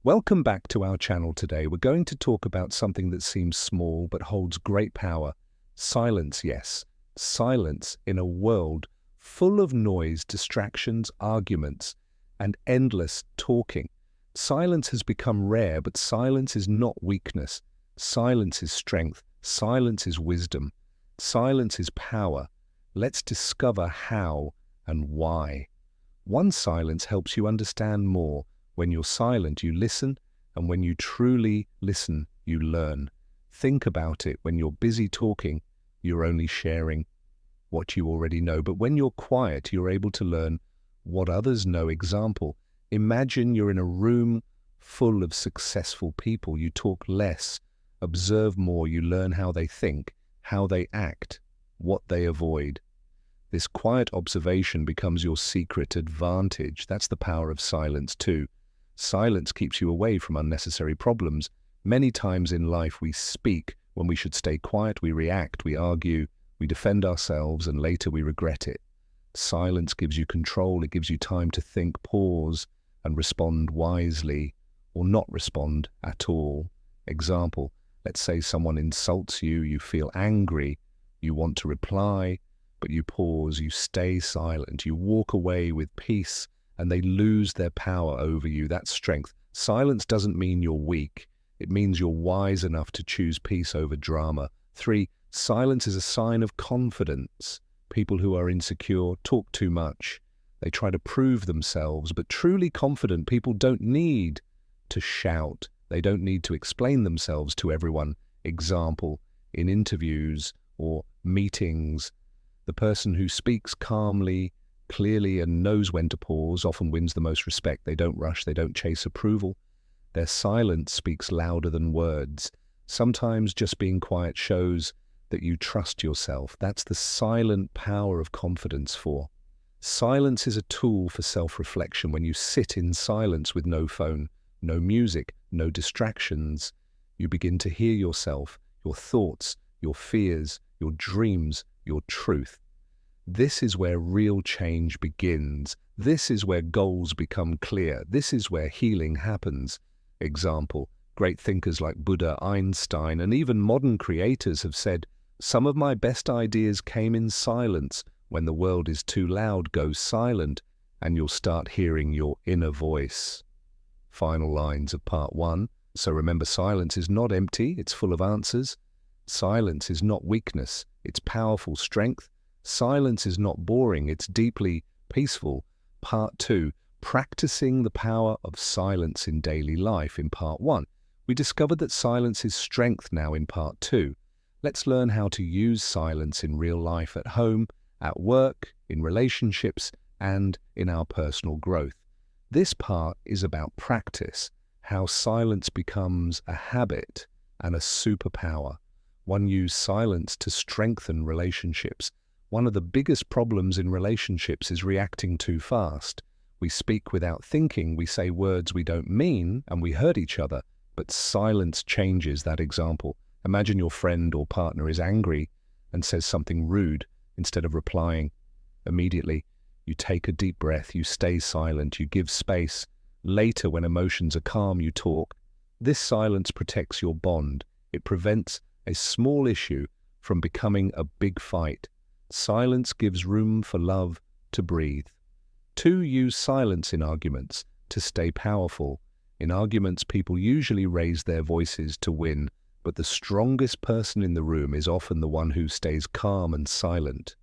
Welcome back to our channel today. We're going to talk about something that seems small but holds great power. Silence, yes. Silence in a world full of noise, distractions, arguments, and endless talking. Silence has become rare, but silence is not weakness. Silence is strength. Silence is wisdom. Silence is power. Let's discover how and why. One silence helps you understand more. When you're silent, you listen, and when you truly listen, you learn. Think about it. When you're busy talking, you're only sharing what you already know. But when you're quiet, you're able to learn what others know. Example, imagine you're in a room full of successful people. You talk less, observe more, you learn how they think, how they act, what they avoid. This quiet observation becomes your secret advantage. That's the power of silence too. Silence keeps you away from unnecessary problems. Many times in life we speak when we should stay quiet, we react, we argue, we defend ourselves, and later we regret it. Silence gives you control. It gives you time to think, pause, and respond wisely, or not respond at all. Example, let's say someone insults you, you feel angry, you want to reply, but you pause, you stay silent, you walk away with peace, and they lose their power over you. That's strength. Silence doesn't mean you're weak. It means you're wise enough to choose peace over drama. 3, silence is a sign of confidence. People who are insecure talk too much. They try to prove themselves, but truly confident people don't need to shout. They don't need to explain themselves to everyone. Example, in interviews or meetings, the person who speaks calmly, clearly, and knows when to pause often wins the most respect. They don't rush, they don't chase approval. Their silence speaks louder than words. Sometimes just being quiet shows that you trust yourself. That's the silent power of confidence. 4, silence is a tool for self-reflection. When you sit in silence with no phone, no music, no distractions, you begin to hear yourself, your thoughts, your fears, your dreams, your truth. This is where real change begins. This is where goals become clear. This is where healing happens. Example, great thinkers like Buddha, Einstein, and even modern creators have said, "Some of my best ideas came in silence. When the world is too loud, go silent, and you'll start hearing your inner voice." Final lines of part 1. So remember, silence is not empty, it's full of answers. Silence is not weakness, it's powerful strength. Silence is not boring, it's deeply peaceful. Part 2, practicing the power of silence in daily life. In part 1, we discovered that silence is strength. Now in part 2, let's learn how to use silence in real life, at home, at work, in relationships, and in our personal growth. This part is about practice, how silence becomes a habit and a superpower. One uses silence to strengthen relationships. One of the biggest problems in relationships is reacting too fast. We speak without thinking, we say words we don't mean, and we hurt each other. But silence changes that. Example, imagine your friend or partner is angry and says something rude. Instead of replying immediately, you take a deep breath, you stay silent, you give space. Later, when emotions are calm, you talk. This silence protects your bond. It prevents a small issue from becoming a big fight. Silence gives room for love to breathe. 2, use silence in arguments to stay powerful. In arguments, people usually raise their voices to win, but the strongest person in the room is often the one who stays calm and silent.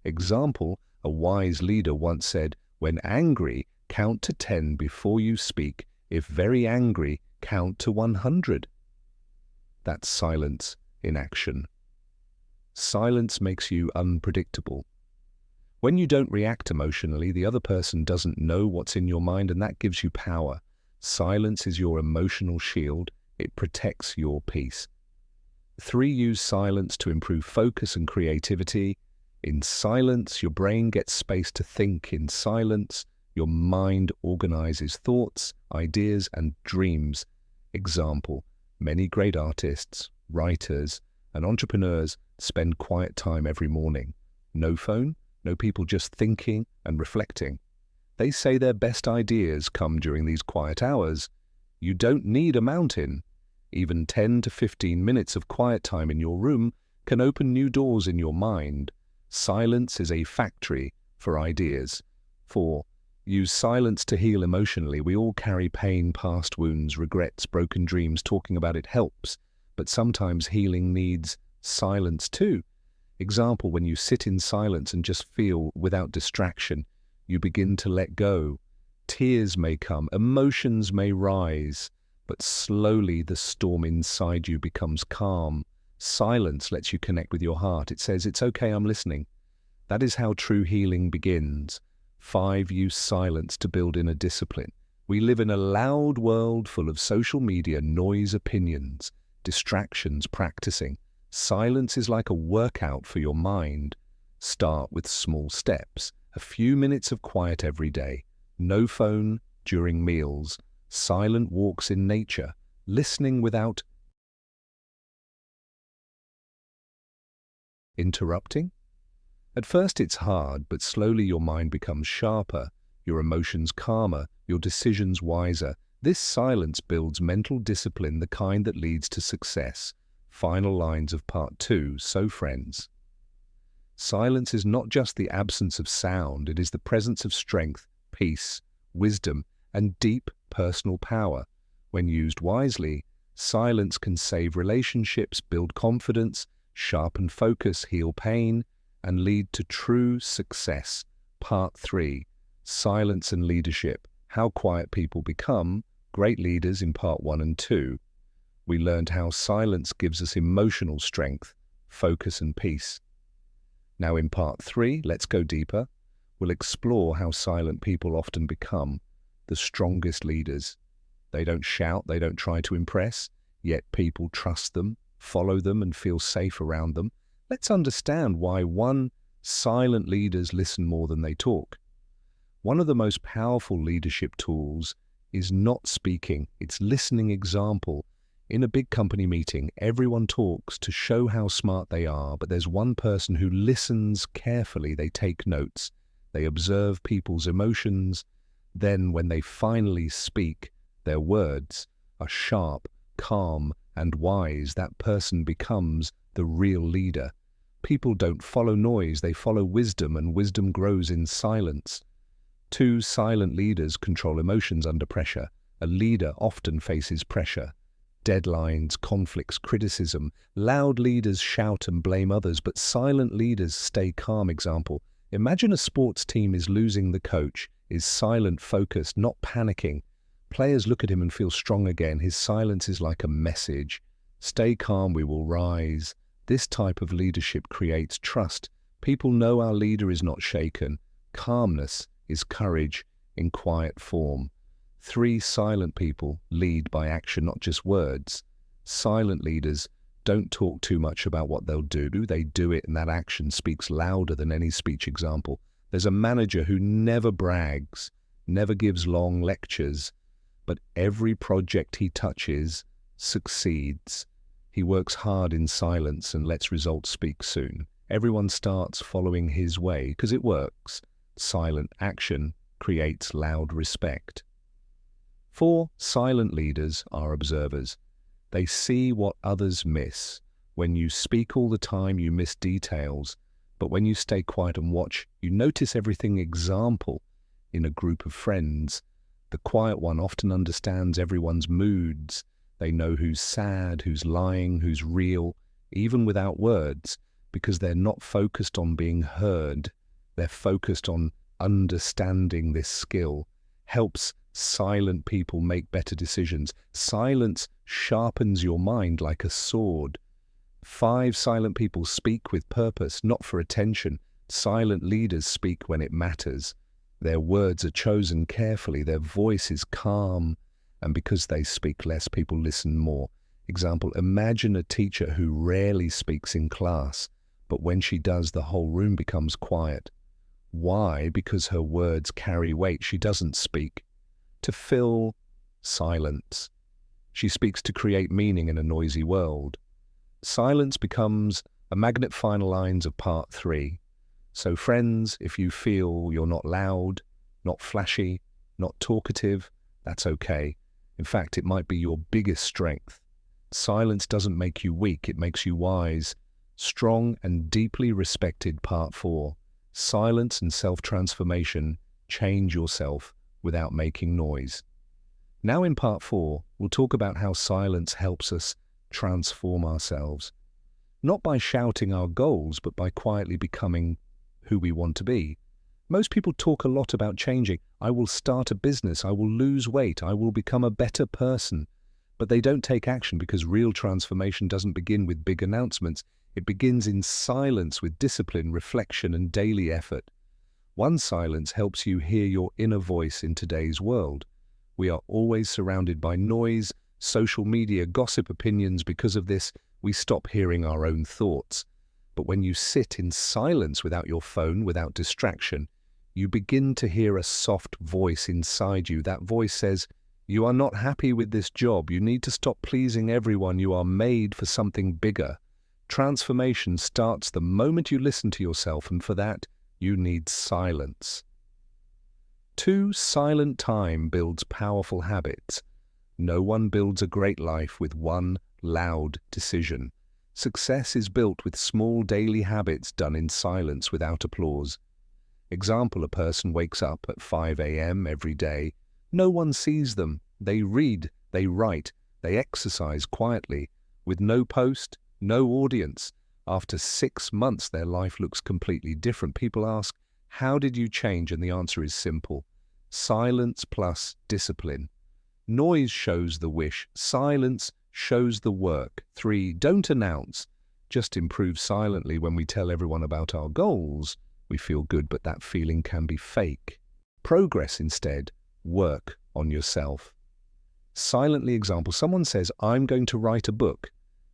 Example, a wise leader once said, "When angry, count to 10 before you speak. If very angry, count to 100. That's silence in action. Silence makes you unpredictable. When you don't react emotionally, the other person doesn't know what's in your mind, and that gives you power. Silence is your emotional shield. It protects your peace. 3, use silence to improve focus and creativity. In silence, your brain gets space to think. In silence, your mind organizes thoughts, ideas, and dreams. Example, many great artists, writers, and entrepreneurs spend quiet time every morning. No phone, no people, just thinking and reflecting. They say their best ideas come during these quiet hours. You don't need a mountain. Even 10 to 15 minutes of quiet time in your room can open new doors in your mind. Silence is a factory for ideas. 4. Use silence to heal emotionally. We all carry pain, past wounds, regrets, broken dreams. Talking about it helps, but sometimes healing needs silence too. Example, when you sit in silence and just feel without distraction, you begin to let go. Tears may come, emotions may rise, but slowly the storm inside you becomes calm. Silence lets you connect with your heart. It says, it's okay, I'm listening. That is how true healing begins. 5. Use silence to build inner discipline. We live in a loud world full of social media, noise, opinions, distractions. Practicing silence is like a workout for your mind. Start with small steps. A few minutes of quiet every day. No phone during meals. Silent walks in nature. Listening without interrupting. At first it's hard, but slowly your mind becomes sharper, your emotions calmer, your decisions wiser. This silence builds mental discipline, the kind that leads to success. Final lines of part 2. So friends, silence is not just the absence of sound, it is the presence of strength, peace, wisdom, and deep personal power. When used wisely, silence can save relationships, build confidence, sharpen focus, heal pain, and lead to true success. Part 3. Silence and leadership. How quiet people become great leaders in part 1 and 2. We learned how silence gives us emotional strength, focus, and peace. Now in part 3, let's go deeper. We'll explore how silent people often become the strongest leaders. They don't shout, they don't try to impress, yet people trust them, follow them, and feel safe around them. Let's understand why silent leaders listen more than they talk. One of the most powerful leadership tools is not speaking, it's listening. Example, in a big company meeting, everyone talks to show how smart they are, but there's one person who listens carefully. They take notes, they observe people's emotions. Then when they finally speak, their words are sharp, calm, and wise. That person becomes the real leader. People don't follow noise, they follow wisdom, and wisdom grows in silence. 2. Silent leaders control emotions under pressure. A leader often faces pressure. Deadlines, conflicts, criticism. Loud leaders shout and blame others, but silent leaders stay calm. Example, imagine a sports team is losing. The coach is silent, focused, not panicking. Players look at him and feel strong again. His silence is like a message. Stay calm, we will rise. This type of leadership creates trust. People know our leader is not shaken. Calmness is courage in quiet form. 3. Silent people lead by action, not just words. Silent leaders don't talk too much about what they'll do. They do it, and that action speaks louder than any speech. Example, there's a manager who never brags, never gives long lectures, but every project he touches succeeds. He works hard in silence and lets results speak soon. Everyone starts following his way because it works. Silent action creates loud respect. 4. Silent leaders are observers. They see what others miss. When you speak all the time, you miss details. But when you stay quiet and watch, you notice everything. Example, in a group of friends, the quiet one often understands everyone's moods. They know who's sad, who's lying, who's real, even without words, because they're not focused on being heard. They're focused on understanding. This skill helps silent people make better decisions. Silence sharpens your mind like a sword. 5. Silent people speak with purpose, not for attention. Silent leaders speak when it matters. Their words are chosen carefully, their voice is calm, and because they speak less, people listen more. Example, imagine a teacher who rarely speaks in class, but when she does, the whole room becomes quiet. Why? Because her words carry weight. She doesn't speak to fill silence. She speaks to create meaning in a noisy world. Silence becomes a magnet. Final lines of part 3. So friends, if you feel you're not loud, not flashy, not talkative, that's okay. In fact, it might be your biggest strength. Silence doesn't make you weak, it makes you wise. Strong and deeply respected Part 4. Silence and self-transformation. Change yourself without making noise. Now in Part 4, we'll talk about how silence helps us transform ourselves. Not by shouting our goals, but by quietly becoming who we want to be. Most people talk a lot about changing. I will start a business, I will lose weight, I will become a better person. But they don't take action because real transformation doesn't begin with big announcements. It begins in silence with discipline, reflection, and daily effort. One silence helps you hear your inner voice in today's world. We are always surrounded by noise, social media, gossip, opinions. Because of this, we stop hearing our own thoughts. But when you sit in silence without your phone, without distraction, you begin to hear a soft voice inside you. That voice says, "You are not happy with this job. You need to stop pleasing everyone. You are made for something bigger." Transformation starts the moment you listen to yourself, and for that, you need silence. 2. Silent time builds powerful habits. No one builds a great life with one loud decision. Success is built with small daily habits done in silence without applause. Example, a person wakes up at 5 a.m. every day. No one sees them. They read, they write, they exercise quietly, with no post, no audience. After 6 months, their life looks completely different. People ask, "How did you change?" And the answer is simple. Silence plus discipline. Noise shows the wish. Silence shows the work. 3. Don't announce. Just improve silently. When we tell everyone about our goals, we feel good, but that feeling can be fake. Progress instead. Work on yourself. Silently, example, someone says, "I'm going to write a book,"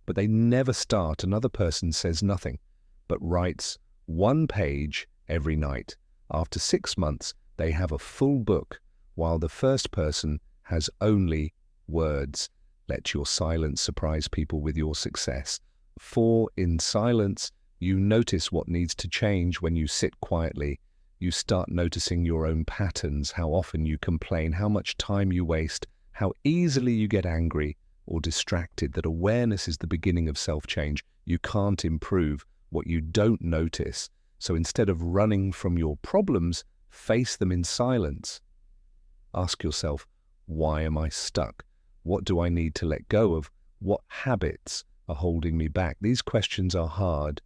but they never start. Another person says nothing, but writes 1 page every night. After 6 months, they have a full book, while the first person has only words. Let your silence surprise people with your success. 4. In silence, you notice what needs to change. When you sit quietly, you start noticing your own patterns, how often you complain, how much time you waste, how easily you get angry or distracted. That awareness is the beginning of self-change. You can't improve what you don't notice. So instead of running from your problems, face them in silence. Ask yourself, why am I stuck? What do I need to let go of? What habits are holding me back? These questions are hard,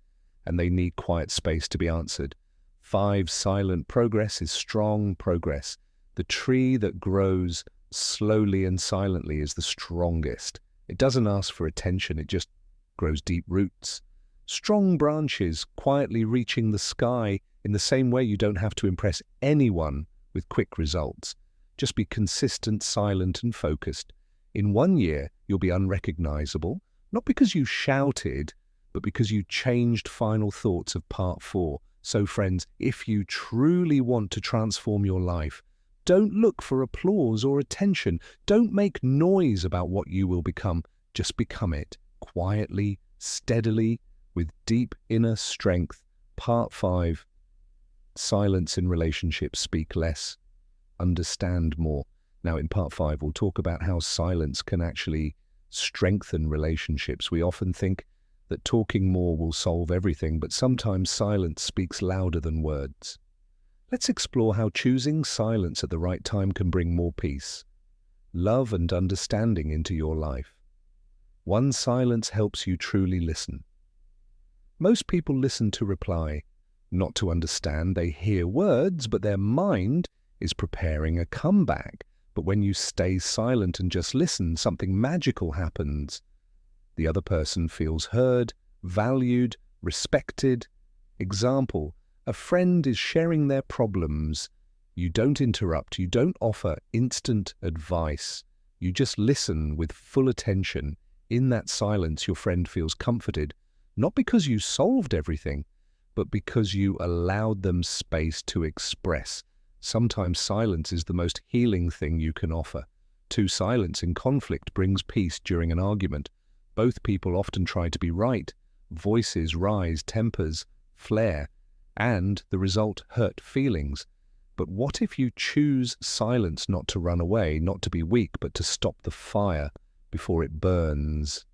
and they need quiet space to be answered. 5. Silent progress is strong progress. The tree that grows slowly and silently is the strongest. It doesn't ask for attention, it just grows deep roots. Strong branches quietly reaching the sky. In the same way, you don't have to impress anyone with quick results. Just be consistent, silent, and focused. In 1 year, you'll be unrecognizable, not because you shouted, but because you changed final thoughts of Part 4. So friends, if you truly want to transform your life, don't look for applause or attention. Don't make noise about what you will become. Just become it, quietly, steadily, with deep inner strength. Part 5. Silence in relationships. Speak less, understand more. Now in Part 5, we'll talk about how silence can actually strengthen relationships. We often think that talking more will solve everything, but sometimes silence speaks louder than words. Let's explore how choosing silence at the right time can bring more peace, love, and understanding into your life. 1. Silence helps you truly listen. Most people listen to reply, not to understand. They hear words, but their mind is preparing a comeback. But when you stay silent and just listen, something magical happens. The other person feels heard, valued, respected. Example, a friend is sharing their problems. You don't interrupt, you don't offer instant advice. You just listen with full attention. In that silence, your friend feels comforted, not because you solved everything, but because you allowed them space to express. Sometimes silence is the most healing thing you can offer. 2. Silence in conflict brings peace during an argument. Both people often try to be right. Voices rise, tempers flare, and the result hurt feelings. But what if you choose silence not to run away, not to be weak, but to stop the fire before it burns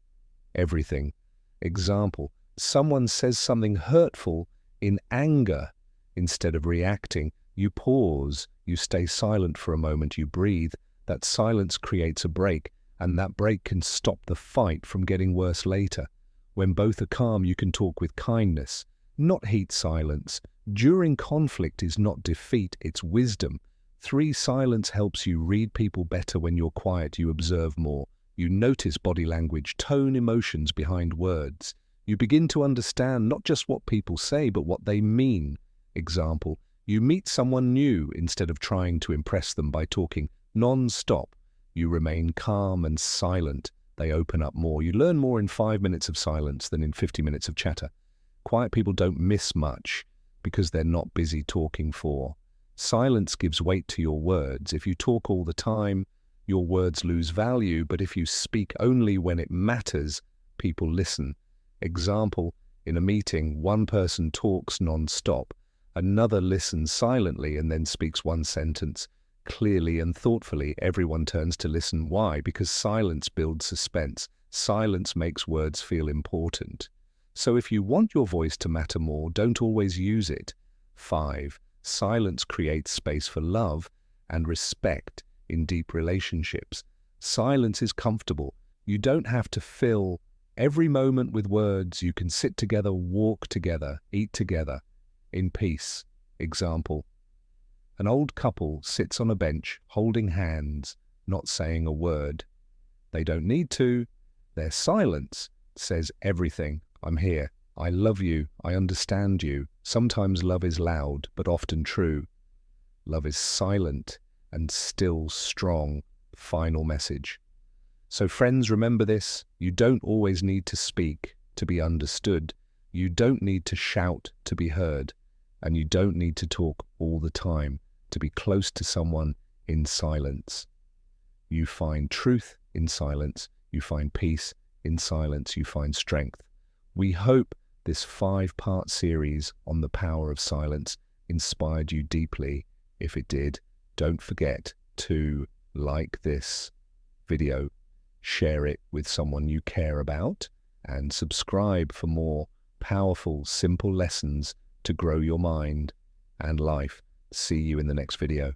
everything? Example, someone says something hurtful in anger. Instead of reacting, you pause, you stay silent for a moment, you breathe. That silence creates a break, and that break can stop the fight from getting worse later. When both are calm, you can talk with kindness, not heat. Silence during conflict is not defeat, it's wisdom. 3. Silence helps you read people better. When you're quiet, you observe more. You notice body language, tone, emotions behind words. You begin to understand not just what people say, but what they mean. Example, you meet someone new. Instead of trying to impress them by talking non-stop, you remain calm and silent. They open up more. You learn more in 5 minutes of silence than in 50 minutes of chatter. Quiet people don't miss much because they're not busy talking. 4. Silence gives weight to your words. If you talk all the time, your words lose value, but if you speak only when it matters, people listen. Example, in a meeting, one person talks non-stop, another listens silently and then speaks one sentence. Clearly and thoughtfully, everyone turns to listen. Why? Because silence builds suspense. Silence makes words feel important. So if you want your voice to matter more, don't always use it. 5. Silence creates space for love and respect in deep relationships. Silence is comfortable. You don't have to fill every moment with words. You can sit together, walk together, eat together in peace. Example, an old couple sits on a bench holding hands, not saying a word. They don't need to. Their silence says everything. I'm here. I love you. I understand you. Sometimes love is loud, but often true. Love is silent and still strong. Final message. So friends, remember this. You don't always need to speak to be understood. You don't need to shout to be heard. And you don't need to talk all the time to be close to someone in silence. You find truth in silence. You find peace in silence. You find strength. We hope this 5-part series on the power of silence inspired you deeply. If it did, don't forget to like this video, share it with someone you care about, and subscribe for more powerful, simple lessons to grow your mind and life. See you in the next video.